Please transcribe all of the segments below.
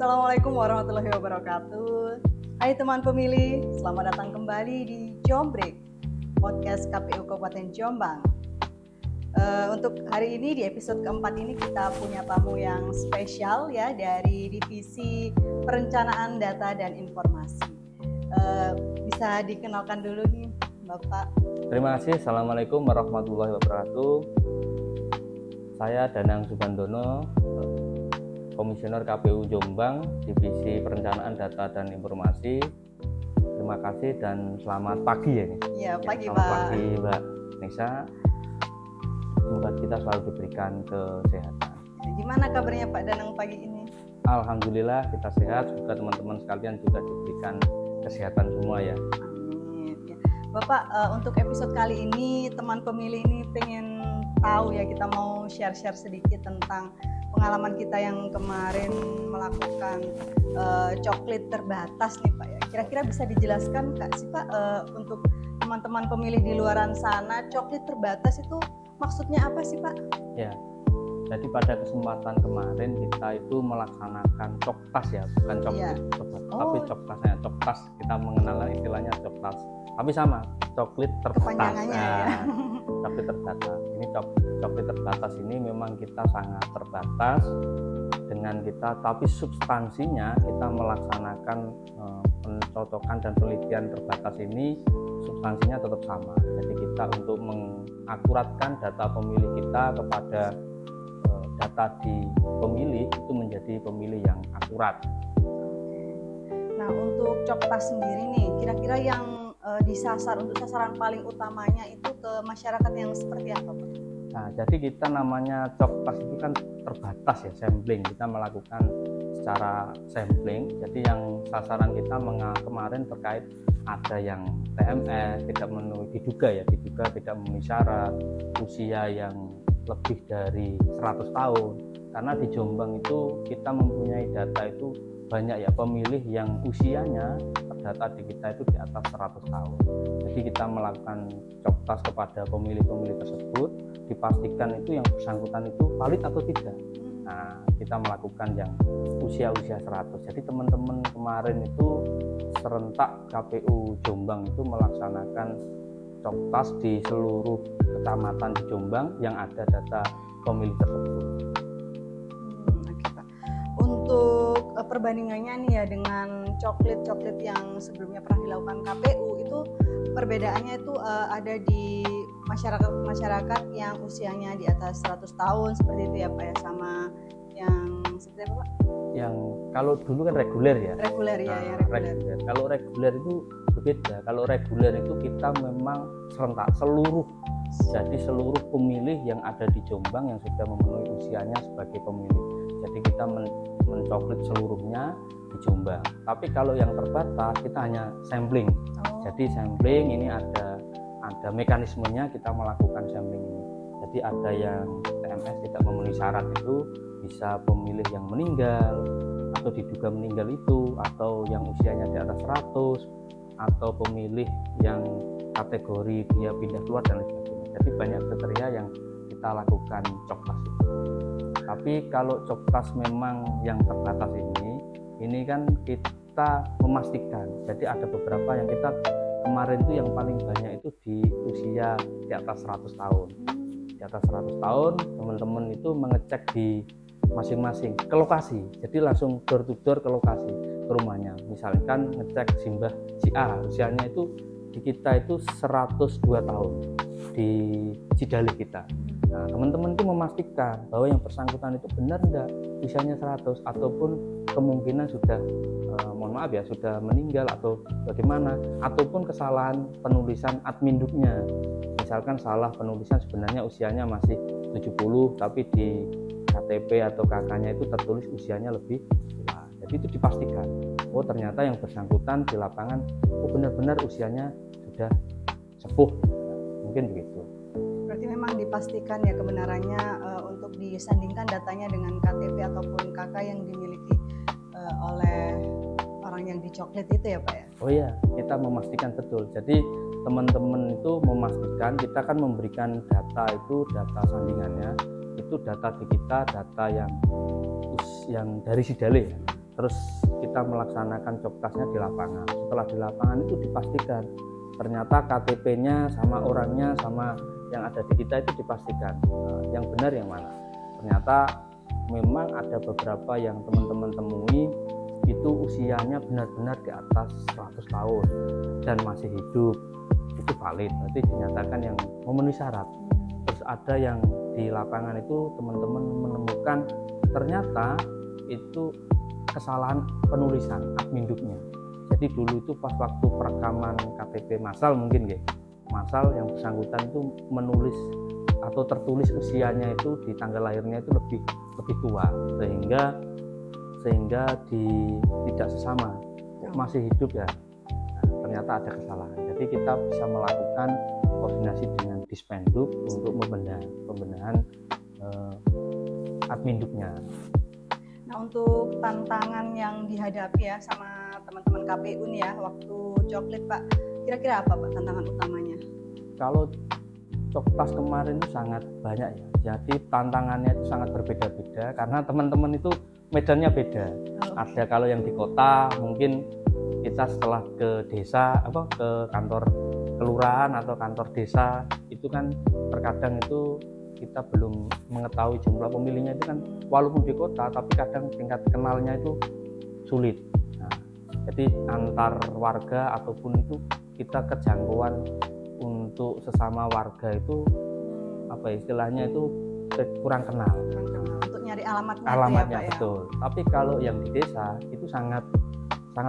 Assalamualaikum warahmatullahi wabarakatuh. Hai teman pemilih, selamat datang kembali di Jombrik, podcast KPU Kabupaten Jombang. Untuk hari ini di episode keempat ini kita punya tamu yang spesial ya dari Divisi Perencanaan Data dan Informasi. Bisa dikenalkan dulu nih Bapak. Terima kasih. Assalamualaikum warahmatullahi wabarakatuh. Saya Danang Subandono, Komisioner KPU Jombang, Divisi Perencanaan Data dan Informasi. Terima kasih dan selamat pagi ya. Iya, pagi selamat Pak. pagi Mbak Nisa. Semoga kita selalu diberikan kesehatan. Gimana kabarnya Pak Danang pagi ini? Alhamdulillah kita sehat. Semoga teman-teman sekalian juga diberikan kesehatan semua ya. Amin. Ya. Bapak, untuk episode kali ini teman pemilih ini pengen tahu ya, kita mau share-share sedikit tentang pengalaman kita yang kemarin melakukan coklit terbatas nih Pak ya. Kira-kira bisa dijelaskan Kak sih Pak, untuk teman-teman pemilih di luaran sana, coklit terbatas itu maksudnya apa sih Pak? Ya, jadi pada kesempatan kemarin kita itu melaksanakan coktas ya, bukan coklit terbatas, tapi coktasnya coktas. Kita mengenalkan istilahnya coktas, tapi sama coklit terbatas. Ya. Coklit terbatas. Ini coklit terbatas ini memang kita sangat terbatas dengan kita, tapi substansinya kita melaksanakan pencocokan dan penelitian terbatas ini substansinya tetap sama. Jadi kita untuk mengakuratkan data pemilih kita kepada data di pemilih itu menjadi pemilih yang akurat. Nah, untuk coktas sendiri nih, kira-kira yang disasar untuk sasaran paling utamanya itu ke masyarakat yang seperti apa Pak? Nah, jadi kita namanya coktas itu kan terbatas ya, sampling. Kita melakukan secara sampling. Jadi yang sasaran kita kemarin terkait ada yang TMS tidak memenuhi, diduga tidak memenuhi syarat, usia yang lebih dari 100 tahun. Karena di Jombang itu kita mempunyai data itu banyak ya pemilih yang usianya terdata di kita itu di atas 100 tahun. Jadi kita melakukan coktas kepada pemilih-pemilih tersebut, dipastikan itu yang bersangkutan itu valid atau tidak. Nah, kita melakukan yang usia-usia 100. Jadi teman-teman kemarin itu serentak KPU Jombang itu melaksanakan coktas di seluruh kecamatan di Jombang yang ada data pemilih tersebut. Oke, Pak. Untuk perbandingannya nih ya dengan coklit-coklit yang sebelumnya pernah dilakukan KPU, itu perbedaannya itu ada di masyarakat yang usianya di atas 100 tahun seperti itu ya Pak ya, sama yang seperti apa Pak? Yang kalau dulu kan reguler ya. Reguler ya, yang reguler. Kalau reguler itu berbeda. Kalau reguler itu kita memang serentak seluruh. Jadi seluruh pemilih yang ada di Jombang yang sudah memenuhi usianya sebagai pemilih. Jadi kita mencoklit seluruhnya di Jombang. Tapi kalau yang terbatas kita hanya sampling. Jadi sampling ini ada mekanismenya kita melakukan sampling ini. Jadi ada yang TMS tidak memenuhi syarat, itu bisa pemilih yang meninggal atau diduga meninggal itu, atau yang usianya di atas 100, atau pemilih yang kategori dia pindah keluar dan lain sebagainya. Jadi banyak kriteria yang kita lakukan coktas itu. Tapi kalau coktas memang yang terbatas ini kan kita memastikan. Jadi ada beberapa yang kita kemarin itu yang paling banyak itu di usia di atas 100 tahun. Di atas 100 tahun teman-teman itu mengecek di masing-masing ke lokasi. Jadi langsung door to door ke lokasi, ke rumahnya. Misalkan ngecek simbah si A, usianya itu di kita itu 102 tahun di Cidalih kita. Nah, teman-teman itu memastikan bahwa yang bersangkutan itu benar enggak usianya 100 ataupun kemungkinan sudah mohon maaf ya sudah meninggal atau bagaimana, ataupun kesalahan penulisan adminduknya. Misalkan salah penulisan sebenarnya usianya masih 70 tapi di KTP atau KK-nya itu tertulis usianya lebih tua. Jadi itu dipastikan, oh ternyata yang bersangkutan di lapangan benar-benar usianya sudah sepuh. Mungkin begitu. Berarti memang dipastikan ya kebenarannya untuk disandingkan datanya dengan KTP ataupun KK yang dimiliki oleh orang yang dicoklit itu ya Pak ya? Oh iya, kita memastikan betul. Jadi teman-teman itu memastikan, kita kan memberikan data itu, data sandingannya itu data di kita, data yang dari Cidalih ya. terus kita melaksanakan coptasnya di lapangan. Setelah di lapangan itu dipastikan ternyata KTP-nya sama orangnya sama yang ada di kita itu dipastikan yang benar yang mana. Ternyata memang ada beberapa yang teman-teman temui itu usianya benar-benar di atas 100 tahun dan masih hidup, itu valid, berarti dinyatakan yang memenuhi syarat. Terus ada yang di lapangan itu teman-teman menemukan ternyata itu kesalahan penulisan adminduknya. Jadi dulu itu pas waktu perekaman KTP massal mungkin massal yang bersangkutan itu menulis atau tertulis usianya itu di tanggal lahirnya itu lebih tua sehingga tidak sesama masih hidup ya. Nah, ternyata ada kesalahan. Jadi kita bisa melakukan koordinasi dengan Dispenduk untuk pembenahan adminduknya. Nah, untuk tantangan yang dihadapi ya sama teman-teman KPU nih ya waktu coklit Pak, kira-kira apa Pak tantangan utamanya? Kalau coktas kemarin itu sangat banyak ya, jadi tantangannya itu sangat berbeda-beda karena teman-teman itu medannya beda. Ada kalau yang di kota mungkin kita setelah ke desa ke kantor kelurahan atau kantor desa itu kan terkadang itu kita belum mengetahui jumlah pemilihnya itu kan walaupun di kota tapi kadang tingkat kenalnya itu sulit. Nah, jadi antar warga ataupun itu kita kejangkauan untuk sesama warga itu istilahnya itu kurang kenal. Untuk nyari alamatnya ya, Pak, ya? betul. Tapi kalau yang di desa itu sangat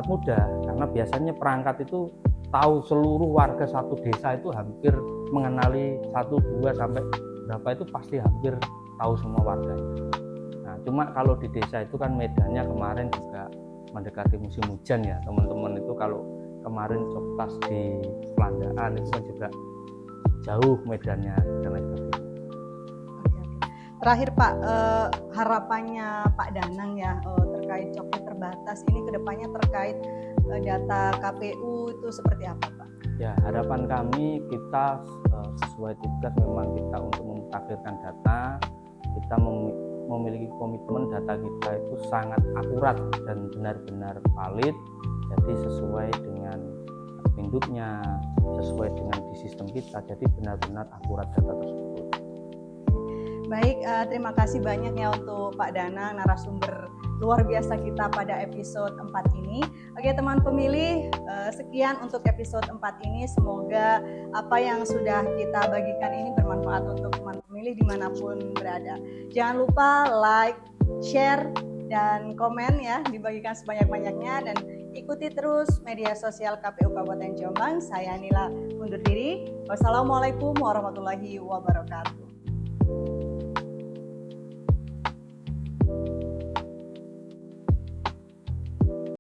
mudah karena biasanya perangkat itu tahu seluruh warga satu desa itu hampir mengenali 1, 2 sampai berapa itu pasti hampir tahu semua warganya. Nah, cuma kalau di desa itu kan medannya kemarin juga mendekati musim hujan ya teman-teman, itu kalau kemarin coptas di Pelandaan itu kan juga jauh medannya dan lain sebagainya. Terakhir Pak, harapannya Pak Danang ya terkait coklit terbatas ini kedepannya terkait data KPU itu seperti apa Pak? Ya, harapan kami kita sesuai tugas memang kita untuk memutakhirkan data, kita memiliki komitmen data kita itu sangat akurat dan benar-benar valid, jadi sesuai dengan induknya, sesuai dengan di sistem kita, jadi benar-benar akurat data tersebut. Baik, terima kasih banyak ya untuk Pak Danang, narasumber luar biasa kita pada episode 4 ini. Oke teman pemilih, sekian untuk episode 4 ini. Semoga apa yang sudah kita bagikan ini bermanfaat untuk teman pemilih dimanapun berada. Jangan lupa like, share, dan komen ya, dibagikan sebanyak-banyaknya, dan ikuti terus media sosial KPU Kabupaten Jombang. Saya Nila undur diri. Wassalamualaikum warahmatullahi wabarakatuh.